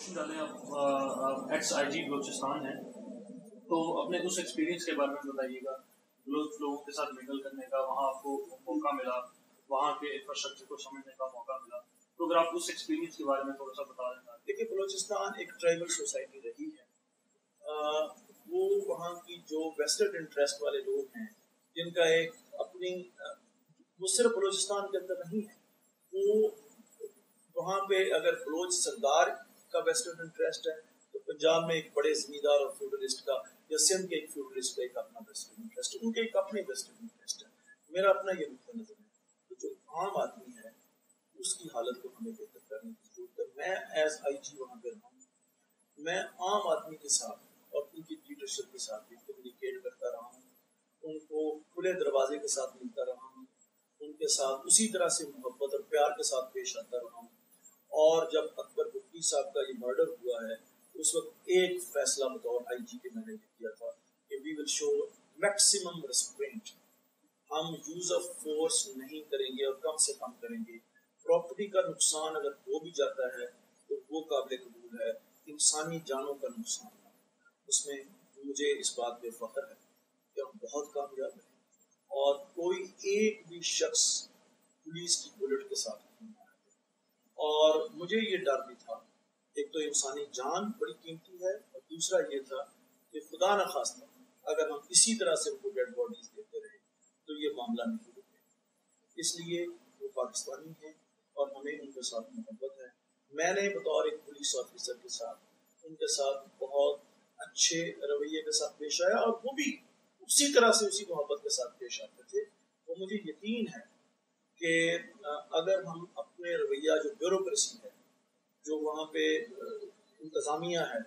Question ڈالیں آپ x آئی جی بلوچستان ہیں تو اپنے اس ایکسپیرینس کے بارے میں بتائیے گا، لوگوں کے ساتھ منگل کرنے کا وہاں آپ کو موقع ملا، وہاں کے انفراسٹرکچر کو سمجھنے کا موقع ملا، تو اگر آپ اس ایکسپیرینس کے بارے میں تھوڑا سا بتا دیں. دیکھیے بلوچستان ایک ٹرائبل سوسائٹی رہی ہے، وہ وہاں کی جو ویسٹرن انٹرسٹ والے لوگ ہیں جن کا ایک اپنی وہ صرف بلوچستان کے اندر نہیں ہے، وہ وہاں پہ اگر بلوچ سردار کا ویسٹرن انٹرسٹ ہے تو پنجاب میں ایک بڑے زمیندار اور فیوڈلسٹ کا، یا سندھ کے ایک فیوڈلسٹ کا ایک اپنا ویسٹرن انٹرسٹ ہے، ان کے ایک اپنے ویسٹرن انٹرسٹ ہے. میرا اپنا یہ نقطہ نظر ہے. تو جو عام آدمی ہے اس کی حالت کو ہمیں بہتر کرنے کی ضرورت ہے. میں ایز آئی جی وہاں پہ رہا ہوں، میں عام آدمی کے ساتھ اور ان کی لیڈرشپ کے ساتھ بھی کمیونیکیٹ کرتا رہا ہوں، ان کو کھلے دروازے کے ساتھ ملتا رہا ہوں، ان کے ساتھ اسی طرح سے محبت اور پیار کے ساتھ پیش آتا رہا ہوں. اور جب اکبر بگٹی صاحب کا یہ مرڈر ہوا ہے اس وقت ایک فیصلہ بطور آئی جی کے میں نے یہ کیا تھا کہ وی ول شو میکسیمم ریسٹرینٹ، ہم یوز آف فورس نہیں کریں گے اور کم سے کم کریں گے. پراپرٹی کا نقصان اگر ہو بھی جاتا ہے تو وہ قابل قبول ہے، انسانی جانوں کا نقصان ہے. اس میں مجھے اس بات پہ فخر ہے کہ ہم بہت کامیاب ہیں اور کوئی ایک بھی شخص پولیس کی بلٹ کے ساتھ نہیں آیا. اور مجھے یہ ڈر بھی تھا، ایک تو انسانی جان بڑی قیمتی ہے اور دوسرا یہ تھا کہ خدا نہ خواستہ اگر ہم اسی طرح سے ان کو ڈیڈ باڈیز دیتے رہے تو یہ معاملہ نہیں رکے. اس لیے وہ پاکستانی ہیں اور ہمیں ان کے ساتھ محبت ہے. میں نے بطور ایک پولیس آفیسر کے ساتھ ان کے ساتھ بہت اچھے رویے کے ساتھ پیش آیا اور وہ بھی اسی طرح سے اسی محبت کے ساتھ پیش آتے تھے. تو مجھے یقین ہے کہ اگر ہم اپنے رویہ جو بیوروکریسی ہے، جو وہاں پہ انتظامیہ ہے،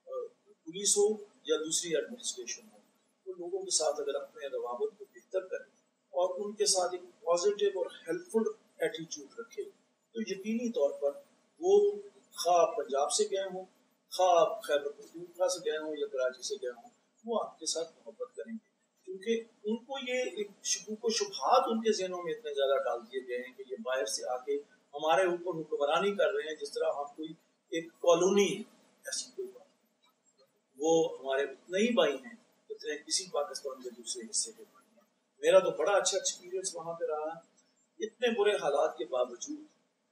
پولیس ہو یا دوسری ایڈمنسٹریشن ہو، تو لوگوں کے ساتھ اگر اپنے روابط کو بہتر کریں اور ان کے ساتھ ایک پازیٹیو اور ہیلپ فل ایٹیچیوڈ رکھے تو یقینی طور پر وہ خواہ پنجاب سے گئے ہوں، خواہ خیبر پختونخوا سے گئے ہوں یا کراچی سے گئے ہوں، وہ آپ کے ساتھ محبت کریں گے. کیونکہ ان کو یہ ایک شکوک و شبہات ان کے ذہنوں میں اتنے زیادہ ڈال دیے گئے ہیں کہ یہ باہر سے آ کے ہمارے اوپر حکمرانی کر رہے ہیں جس طرح ہم کوئی ایک کالونی ہے. ایسی کوئی بات نہیں، وہ ہمارے اتنے ہی بھائی ہیں جتنے کسی پاکستان کے دوسرے حصے کے بھائی ہیں. میرا تو بڑا اچھا ایکسپیرینس وہاں پہ رہا. اتنے برے حالات کے باوجود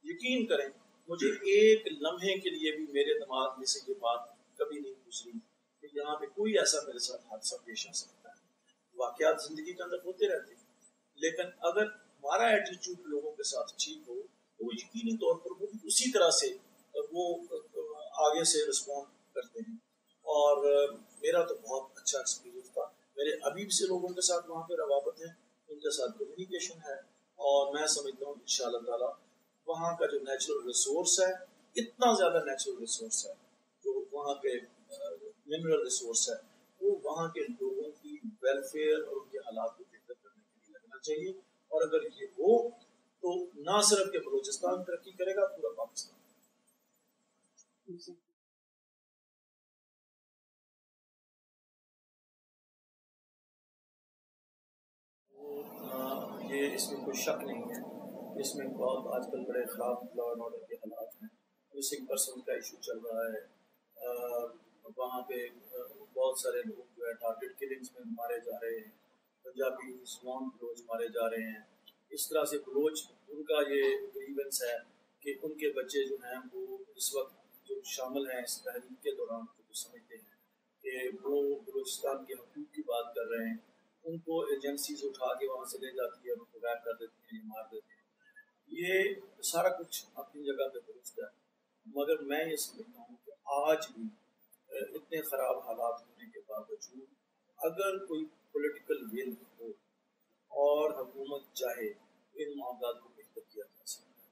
یقین کریں مجھے ایک لمحے کے لیے بھی میرے دماغ میں سے یہ بات کبھی نہیں گزری کہ یہاں پہ کوئی ایسا میرے ساتھ حادثہ پیش آ سکتا ہے. واقعات زندگی کے اندر ہوتے رہتے ہیں، لیکن اگر ہمارا ایٹیچیوڈ لوگوں کے ساتھ ٹھیک ہو تو وہ یقینی طور پر وہ بھی اسی طرح سے وہ آگے سے رسپونڈ کرتے ہیں. اور میرا تو بہت اچھا ایکسپیرینس تھا. میرے ابھی بھی سے لوگوں کے ساتھ وہاں پہ روابط ہیں، ان کے ساتھ کمیونیکیشن ہے، اور میں سمجھتا ہوں انشاءاللہ تعالی وہاں کا جو نیچرل ریسورس ہے، اتنا زیادہ نیچرل ریسورس ہے، جو وہاں پہ منرل ریسورس ہے، وہ وہاں کے لوگوں کی ویلفیئر اور ان کے حالات کو بہتر کرنے کے لیے لگنا چاہیے. اور اگر یہ ہو تو نہ صرف کہ بلوچستان ترقی کرے گا، پورا پاکستان. یہ اس میں کوئی شک نہیں ہے، اس میں بہت آج کل بڑے خراب لا اینڈ آرڈر کے حالات ہیں. مسنگ پرسن کا ایشو چل رہا ہے، وہاں پہ بہت سارے لوگ جو ہے ٹارگیٹ کلنگز میں مارے جا رہے ہیں، پنجابی نان بلوچ مارے جا رہے ہیں. اس طرح سے بلوچ ان کا یہ گریونس ہے کہ ان کے بچے جو ہیں وہ اس وقت جو شامل ہیں اس تحریک کے دوران وہ سمجھتے ہیں کہ وہ بلوچستان کے حقوق کی بات کر رہے ہیں، ان کو ایجنسیز اٹھا کے وہاں سے لے جاتی ہے اور ان کو غائب کر دیتی ہیں یا مار دیتے ہیں. یہ سارا کچھ اپنی جگہ پہ درست ہے، مگر میں یہ سمجھتا ہوں کہ آج بھی اتنے خراب حالات ہونے کے باوجود اگر کوئی پولیٹیکل ول ہو اور حکومت چاہے ان معاملات کو بہتر کیا جا سکتا ہے.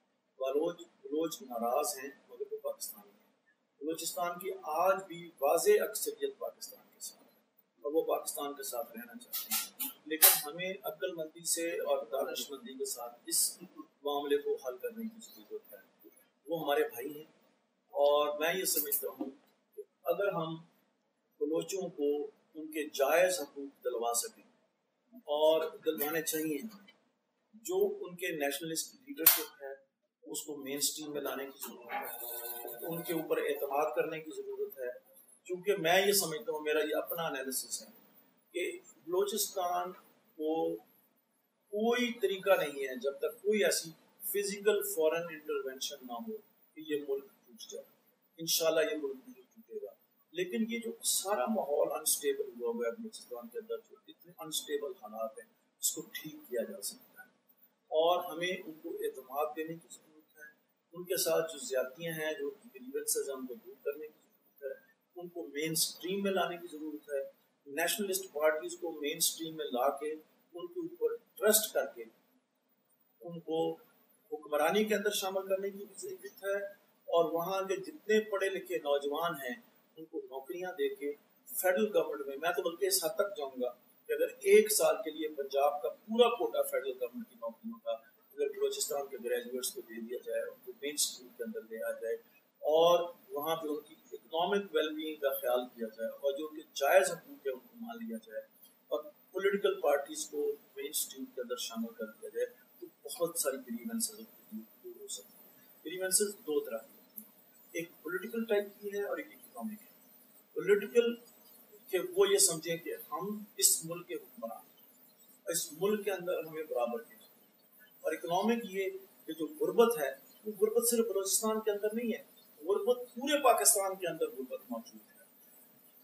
بلوچ ناراض ہیں مگر وہ پاکستانی ہیں. بلوچستان کی آج بھی واضح اکثریت پاکستان کے ساتھ ہے اور وہ پاکستان کے ساتھ رہنا چاہتے ہیں، لیکن ہمیں عقل مندی سے اور دانش مندی کے ساتھ اس معاملے کو حل کرنے کی ضرورت ہے. وہ ہمارے بھائی ہیں اور میں یہ سمجھتا ہوں کہ اگر ہم بلوچوں کو ان کے جائز حقوق دلوا سکیں اور دلوانے چاہیے، جو ان کے نیشنلسٹ لیڈرشپ ہے اس کو مین سٹریم میں لانے کی ضرورت ہے. ان کے اوپر اعتماد کرنے کی ضرورت ہے، کیونکہ میں یہ سمجھتا ہوں، میرا یہ اپنا انالیسس ہے کہ بلوچستان کو کوئی طریقہ نہیں ہے جب تک کوئی ایسی فزیکل فورن انٹرونشن نہ ہو کہ یہ ملک ٹوٹ جائے. انشاءاللہ یہ ملک نہیں ٹوٹے گا، لیکن یہ جو سارا ماحول انسٹیبل ہوا ہوا ہے بلوچستان کے اندر، جو اتنے انسٹیبل حالات ہیں، اس کو ٹھیک کیا جا سکتا ہے. اور ہمیں ان کو اعتماد دینے کی ضرورت ہے. ان کے ساتھ جو زیادتیاں ہیں، جو گریونسز ہیں، ان کو دور کرنے کی ضرورت ہے. ان کو مین سٹریم میں لانے کی ضرورت ہے. نیشنلسٹ پارٹیز کو مین سٹریم میں لا کے ان کے اوپر ٹرسٹ کر کے ان کو حکمرانی کے اندر شامل کرنے کی ضرورت ہے. اور وہاں کے جتنے پڑھے لکھے نوجوان ہیں ان کو نوکریاں دے کے فیڈرل گورنمنٹ میں تو بلکہ اس حد تک جاؤں گا کہ اگر 1 سال کے لیے پنجاب کا پورا کوٹا فیڈرل گورنمنٹ کی نوکریوں کا اگر بلوچستان کے گریجویٹس کو دے دیا جائے، ان کو مین اسٹریم کے اندر لے آ جائے اور وہاں پہ ان کی اکنامک ویل بینگ کا خیال کیا جائے اور جو کہ جائز حقوق ہے ان کو مان لیا جائے اور پولیٹیکل پارٹیز کو مین اسٹریم کے اندر شامل کر دیا جائے، تو بہت ساری گریونسز دور ہو سکتی ہیں. گریونسز 2 طرح کی ہوتی ہیں، ایک پولیٹیکل ٹائپ کی ہے اور ایک اکنامک ہے. پولیٹیکل کہ وہ یہ سمجھیں کہ ہم اس ملک کے حکمران، اس ملک کے اندر ہمیں برابر کے، اور اکنامک یہ کہ جو غربت ہے وہ غربت صرف بلوچستان کے اندر نہیں ہے، غربت پورے پاکستان کے اندر غربت موجود ہے.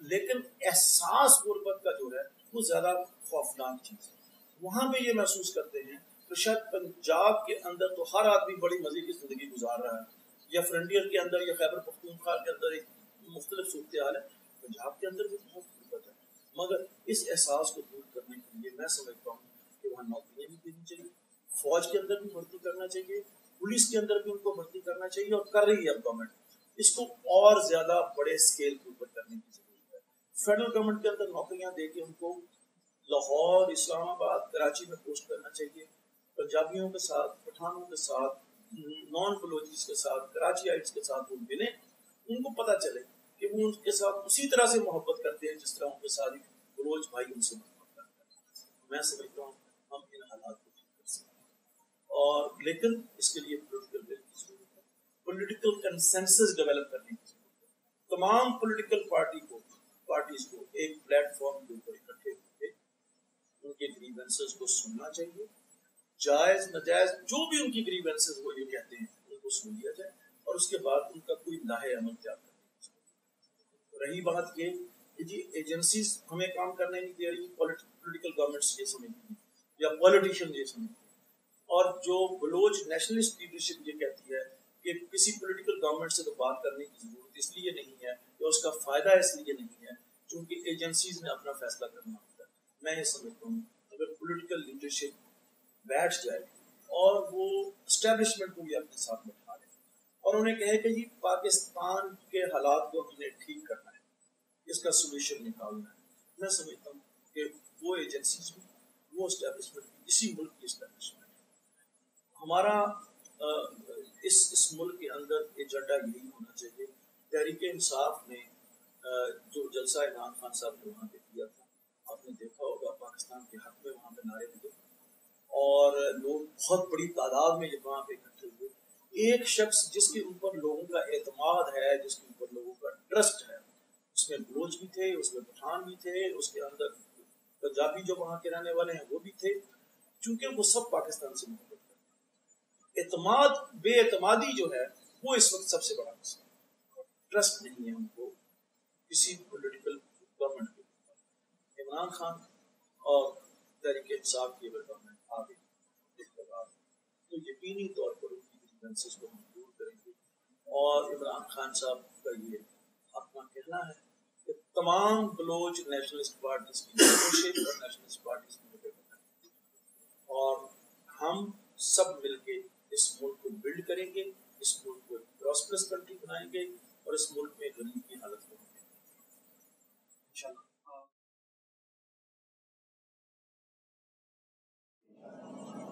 لیکن احساس غربت کا جو ہے وہ زیادہ خوفناک چیز ہے. وہاں پہ یہ محسوس کرتے ہیں تو شاید پنجاب کے اندر تو ہر آدمی بڑی مزے کی زندگی گزار رہا ہے، یا فرنٹیئر کے اندر یا خیبر پختونخوا کے اندر ایک مختلف صورتحال ہے. پنجاب کے اندر بھی بہت غربت ہے، مگر اس احساس کو دور کرنے کے لیے میں سمجھتا ہوں کہ وہاں نوکریاں بھی دینی چاہیے، فوج کے اندر بھی بھرتی کرنا چاہیے، پولیس کے اندر بھی ان کو بھرتی کرنا چاہیے، اور کر رہی ہے اب گورنمنٹ. اس کو اور زیادہ بڑے اسکیل کے اوپر کرنے کی ضرورت ہے. فیڈرل گورنمنٹ کے اندر نوکریاں دے کے ان کو لاہور، اسلام آباد، کراچی میں پوسٹ کرنا چاہیے. پنجابیوں کے ساتھ، پٹھانوں کے ساتھ، نان بلوچیز کے ساتھ، کراچی آئٹس کے ساتھ وہ ملیں، ان کو پتہ چلے کہ وہ ان کے ساتھ اسی طرح سے محبت کرتے ہیں جس طرح ان کے ساتھ بلوچ بھائی ان سے محبت کرتے ہیں. میں سمجھتا ہوں ہم ان حالات کو ٹھیک کر سکتے ہیں، اور لیکن اس کے لیے پولیٹیکل ول کی ضرورت ہے، پولیٹیکل کنسنسس ڈیولپ کرنے کی ضرورت ہے. تمام پولیٹیکل پارٹیز کو ایک پلیٹ فارم کے اوپر اکٹھے ہو کے ان کے گریونسز کو سننا چاہیے. جائز ناجائز جو بھی ان کی گریونسز وہ یہ کہتے ہیں ان کو سن لیا جائے، اور اس کے بعد ان کا کوئی لاہے عمل تیار کرنے کی ضرورت ہے. رہی بات یہ کہ جی ایجنسیز ہمیں کام کرنے نہیں دے رہی، پولیٹیکل گورنمنٹس یہ سمجھتی ہیں یا پولیٹیشین یہ سمجھتی ہیں، اور جو بلوچ نیشنلسٹ لیڈرشپ یہ کہتی ہے کہ کسی پولیٹیکل گورنمنٹ سے تو بات کرنے کی ضرورت اس لیے نہیں ہے یا اس کا فائدہ اس لیے نہیں ہے چونکہ ایجنسیز نے اپنا فیصلہ کرنا ہوتا ہے. میں یہ سمجھتا ہوں اگر پولیٹیکل لیڈرشپ بیٹھ جائے اور وہ اسٹیبلشمنٹ کو بھی اپنے ساتھ بٹھا لے اور انہیں کہے کہ جی پاکستان کے حالات کو ہم نے ٹھیک کرنا ہے، اس کا سولوشن نکالنا ہے، میں سمجھتا ہوں کہ وہ ایجنسیز بھی، وہ اسٹیبلشمنٹ بھی اسی ملک کی اسٹیبلشمنٹ ہے. ہمارا اس ملک کے اندر ایجنڈا یہی ہونا چاہیے. تحریک انصاف نے جو جلسہ عمران خان صاحب نے وہاں پہ کیا تھا، آپ نے دیکھا ہوگا پاکستان کے حق میں وہاں پہ نعرے لگے اور لوگ بہت بڑی تعداد میں وہاں پہ اکٹھے ہوئے. ایک شخص جس کے اوپر لوگوں کا اعتماد ہے، جس کے اوپر لوگوں کا ٹرسٹ ہے، اس میں بلوچ بھی تھے، اس میں پٹھان بھی تھے، اس کے اندر پنجابی جو وہاں کے رہنے والے ہیں وہ بھی تھے، چونکہ وہ سب پاکستان سے محبت کرتے ہیں. اعتماد، بے اعتمادی جو ہے وہ اس وقت سب سے بڑا مسئلہ ہے. ٹرسٹ نہیں ہے ان کو کسی پولیٹیکل گورنمنٹ کے اوپر. عمران خان اور تحریک انصاف کی اگر گورنمنٹ آ گئی تو یقینی طور پر ان کی گریونسز کو ہم دور کریں گے. اور عمران خان صاحب کا یہ اپنا کہنا ہے کہ تمام بلوچ نیشنلسٹ پارٹیز کی کوشش اور نیشنلسٹ پارٹیز کی مدد کریں اور ہم سب مل کے اس ملک کو بلڈ کریں گے، اس ملک کو پراسپرس کنٹری بنائیں گے اور اس ملک میں غریب کی حالت کو انشاءاللہ.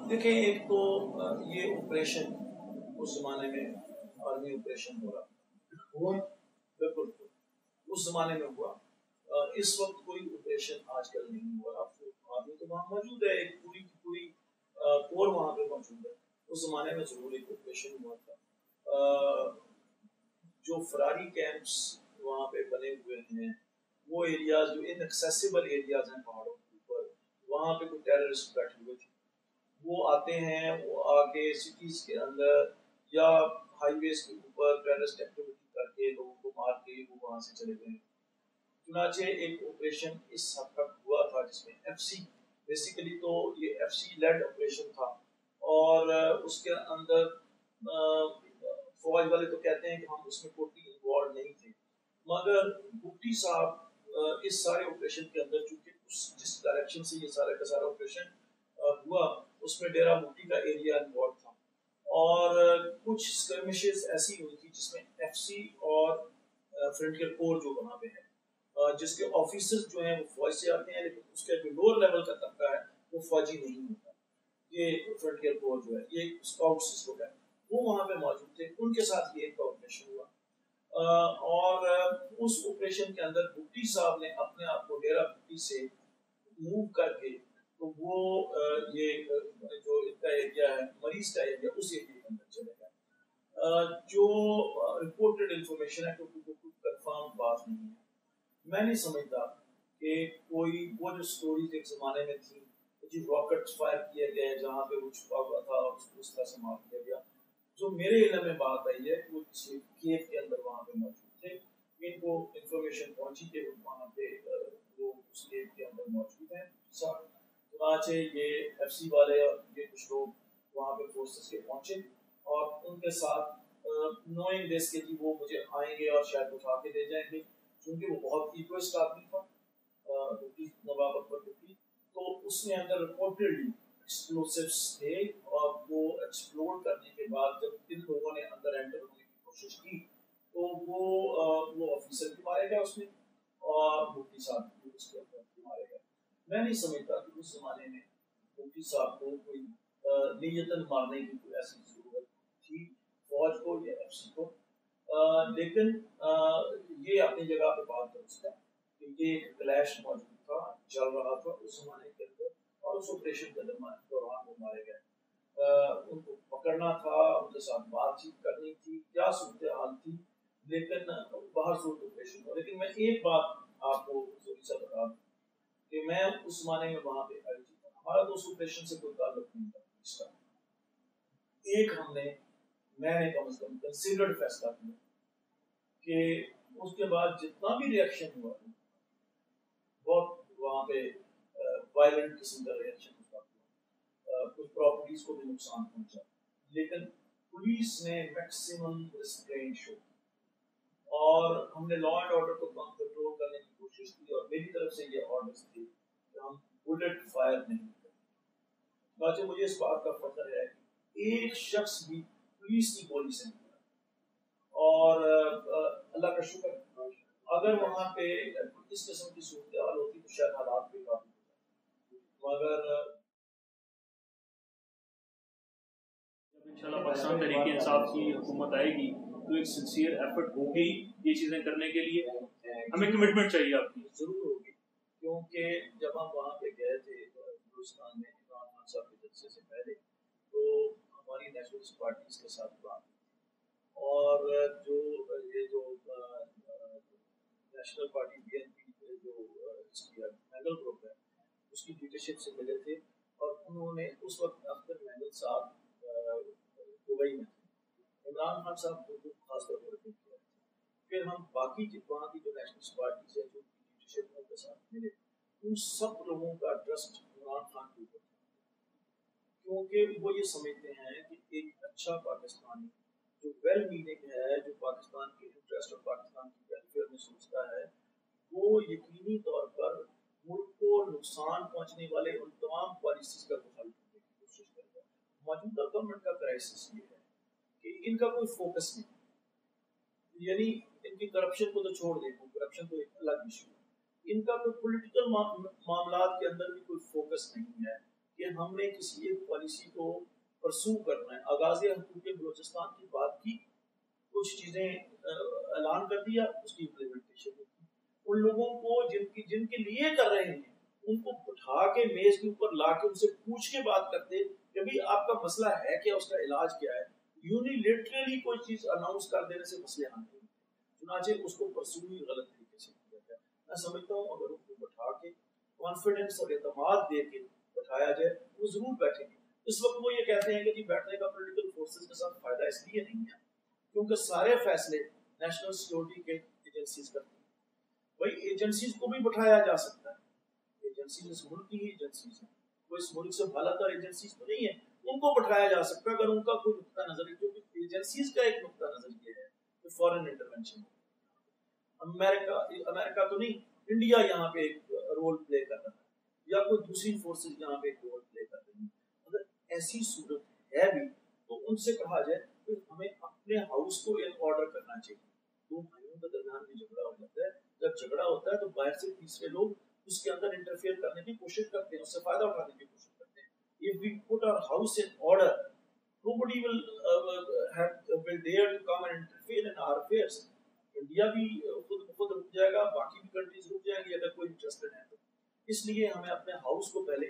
دیکھیں ایک تو یہ آپریشن اس زمانے میں آرمی آپریشن ہو رہا ہوا، بالکل اس زمانے میں ہوا. اس وقت کوئی آپریشن آج کل نہیں ہو رہا. آرمی تو وہاں موجود ہے، ایک پوری کی پوری کور وہاں پہ موجود ہے. اس زمانے میں ضرور ایک آپریشن ہوا تھا. جو فراری کیمپس وہاں پہ بنے ہوئے ہیں، وہ ایریاز جو انیکسیسیبل ایریاز ہیں پہاڑوں کے اوپر، وہاں پہ کوئی ٹیررسٹ بیٹھے ہوئے تھے، وہ آتے ہیں، وہ آ کے سٹیز کے اندر یا ہائی ویز کے اوپر ٹیررسٹ ایکٹیویٹی کر کے لوگوں کو مار کے وہ وہاں سے چلے گئے. چنانچہ ایک آپریشن اس حد تک ہوا تھا جس میں ایف سی، بیسیکلی تو یہ ایف سی لیڈ آپریشن تھا، اور اس کے اندر فوج والے تو کہتے ہیں کہ ہم اس میں ٹوٹلی انوالو نہیں تھے، مگر بھٹی صاحب اس سارے آپریشن کے اندر چونکہ جس ڈائریکشن سے یہ سارا کا سارا آپریشن ہوا اس میں ڈیرا بھٹی کا ایریا انوالو تھا، اور کچھ اسکرمشز ایسی ہوئی تھی جس میں ایف سی اور فرنٹیئر کور جو وہاں پہ ہے، جس کے آفیسرز جو ہیں وہ فوج سے آتے ہیں، لیکن اس کا جو لوور لیول کا طبقہ ہے وہ فوجی نہیں ہوتا. یہ فرنٹیئر کور جو ہے یہ اسکاؤٹس اس کو کہتے ہیں، وہ وہاں پہ موجود تھے، ان کے ساتھ یہ ایک آپریشن ہوا. اور اس آپریشن کے اندر بھٹی صاحب نے اپنے آپ کو ڈیرا بھٹی سے موو کر کے تو وہ یہ جو ان کا ایریا ہے مریض کا ایریا، اس ایریا کے اندر چلے گئے. جو رپورٹڈ انفارمیشن ہے کیونکہ وہ کوئی کنفرم بات نہیں ہے، میں نہیں سمجھتا کہ کوئی وہ جو سٹوریز ایک زمانے میں تھی جی راکٹ فائر کیے گئے جہاں پہ وہ چھپا ہوا تھا اور اس کو اس طرح سے مار دیا گیا. جو میرے علم میں بات آئی ہے وہ کسی کیو کے اندر وہاں پہ موجود تھے، ان کو انفارمیشن پہنچی کہ وہاں پہ وہ اس کیو کے اندر موجود ہیں. چنانچہ یہ ایف سی والے اور یہ کچھ لوگ وہاں پہ فورسز کے پہنچے اور ان کے ساتھ نوئنگ دس کہ جی وہ مجھے آئیں گے اور شاید اٹھا کے لے جائیں گے، کیونکہ وہ بہت ایگوئسٹ آدمی تھا نواب اکبر بھٹی. تو اس میں اندر رپورٹڈلی ایکسپلوسیوز تھے، اور وہ ایکسپلوڈ کرنے کے بعد جب ان لوگوں نے اندر انٹر ہونے کی کوشش کی تو وہ آفیسر بھی مارے گئے اس میں، اور بھٹی صاحب بھی اس کے اندر مارے گئے. میں نہیں سمجھتا کہ اس زمانے میں بھٹی صاحب کو کوئی نیتاً مارنے کی کوئی ایسی ضرورت تھی فوج کو یا ایف سی کو. لیکن یہ اپنی جگہ پہ بات درست ہے کہ یہ ایک کلیش موجود تھا، چل رہا تھا اس زمانے کے اندر، اور اس آپریشن کے دوران وہ مارے گئے. ان کو پکڑنا تھا، ان کے ساتھ بات چیت کرنی تھی، کیا صورتحال تھی، لیکن باہر صورت آپریشن ہوا. لیکن میں ایک بات آپ کو ضروری سا بتا دوں کہ میں اس زمانے میں وہاں پہ آئی تھی، ہمارا تو اس آپریشن سے کوئی تعلق نہیں تھا. اس کا ایک میں نے کم از کم کنسیڈرڈ فیصلہ کیا کہ اس کے بعد جتنا بھی ریئیکشن ہوا بہت وہاں پہ وائلنٹ قسم کا ریئیکشن ہوا، کچھ پراپرٹیز کو بھی نقصان پہنچا، لیکن پولیس نے میکسیمم ریسٹرینٹ شو اور ہم نے لا اینڈ آرڈر کو کنٹرول کرنے کی کوشش کی، اور میری طرف سے یہ آرڈرز تھے کہ ہم بلٹ فائر نہیں کریں. باقی مجھے اس بات کا فخر ہے کہ ایک شخص بھی پولیس کی گولی سے نہیں ملا، اور اللہ کا شکر اگر وہاں پہ اس قسم کی صورتحال ہوتی تو شاید حالات بھی کافی مگر انشاءاللہ پاکستان تحریک انصاف کی حکومت آئے گی تو ایک سنسیئر ایفرٹ ہوگی یہ چیزیں کرنے کے لیے، ہمیں کمٹمنٹ چاہیے آپ کی. ضرور ہوگی، کیونکہ جب ہم وہاں پہ گئے تھے ہندوستان میں عمران خان صاحب کے جلسے سے پہلے تو ہماری نیشنلسٹ پارٹیز کے ساتھ بات کی، اور جو national party B N P جو اس کی مینگل گروپ ہے اس کی لیڈرشپ سے ملے تھے، اور انہوں نے اس وقت اختر مینگل صاحب دبئی میں تھے، عمران خان صاحب کو خاص طور پر کیا تھا. پھر ہم باقی وہاں کی جو نیشنلسٹ پارٹیز ہیں جو لیڈرشپ کے ساتھ ملے، ان سب لوگوں کا ٹرسٹ عمران خان کے اوپر تھا، کیونکہ وہ یہ سمجھتے ہیں کہ ایک اچھا پاکستانی جو ویل میننگ ہے، جو پاکستان کے انٹرسٹ اور پاکستان کی ویلفیئر میں سوچتا ہے، وہ یقینی طور پر ملک کو نقصان پہنچنے والے ان تمام پالیسیز کا مخالف کرنے کی کوشش کرتا ہے. موجودہ گورنمنٹ کا کرائسس یہ ہے کہ ان کا کوئی فوکس نہیں، یعنی ان کی کرپشن کو تو چھوڑ دیں، کرپشن تو ایک الگ ایشو ہے، ان کا کوئی پولیٹیکل معاملات کے اندر بھی کوئی فوکس نہیں ہے کہ ہم نے کسی ایک پالیسی کو پرسو کرنا ہے. آغاز حقوق بلوچستان کی بات کی، کچھ چیزیں اعلان کر دیا، اس کی امپلیمنٹیشن ہوتی. ان لوگوں کو جن کے لیے کر رہے ہیں ان کو بٹھا کے میز کے اوپر لا کے ان سے پوچھ کے بات کرتے کہ بھئی آپ کا مسئلہ ہے کیا، اس کا علاج کیا ہے. یونیلیٹرلی کوئی چیز اناؤنس کر دینے سے مسئلے حل نہیں. چنانچہ اس کو پرسو ہی غلط طریقے سے کیا جائے. میں سمجھتا ہوں اگر ان کو بٹھا کے کانفیڈنس اور اعتماد دے کے بٹھایا جائے وہ ضرور بیٹھیں گے. اس وقت وہ یہ کہتے ہیں کہ جی بیٹھنے کا پولیٹیکل فورسز کے ساتھ فائدہ اس لیے نہیں ہے کیونکہ سارے فیصلے نیشنل سیکورٹی کے ایجنسیز کرتی ہیں. بھائی ایجنسیز کو بھی بٹھایا جا سکتا ہے, ایجنسیز اس ملک کی ہی ایجنسیز ہیں, وہ اس ملک سے بالا تر ایجنسیز تو نہیں ہے, ان کو بٹھایا جا سکتا ہے اگر ان کا کوئی نقطہ نظر ہے. کیونکہ ایجنسیز کا ایک نقطہ نظر یہ ہے کہ فورن انٹرونشن, امریکہ تو نہیں, انڈیا یہاں پہ ایک رول پلے کر رہا ہے یا کوئی دوسری فورسز یہاں پہ ایک رول پلے کر رہی ہیں. اگر ایسی صورت ہے بھی تو ان سے کہا جائے کہ ہمیں اپنے ہاؤس کو ان آرڈر کرنا چاہیے. دو بھائیوں کے درمیان بھی جھگڑا ہو جاتا ہے, جب جھگڑا ہوتا ہے تو باہر سے تیسرے لوگ اس کے اندر انٹرفیئر کرنے کی کوشش کرتے ہیں, اس سے فائدہ اٹھانے کی کوشش کرتے ہیں. If we put our house in order, nobody will dare to come and interfere in our affairs. India بھی خود رک جائے گا, باقی بھی کنٹریز رک جائیں گی اگر کوئی انٹرسٹڈ ہے تو. اس لیے ہمیں اپنے ہاؤس کو پہلے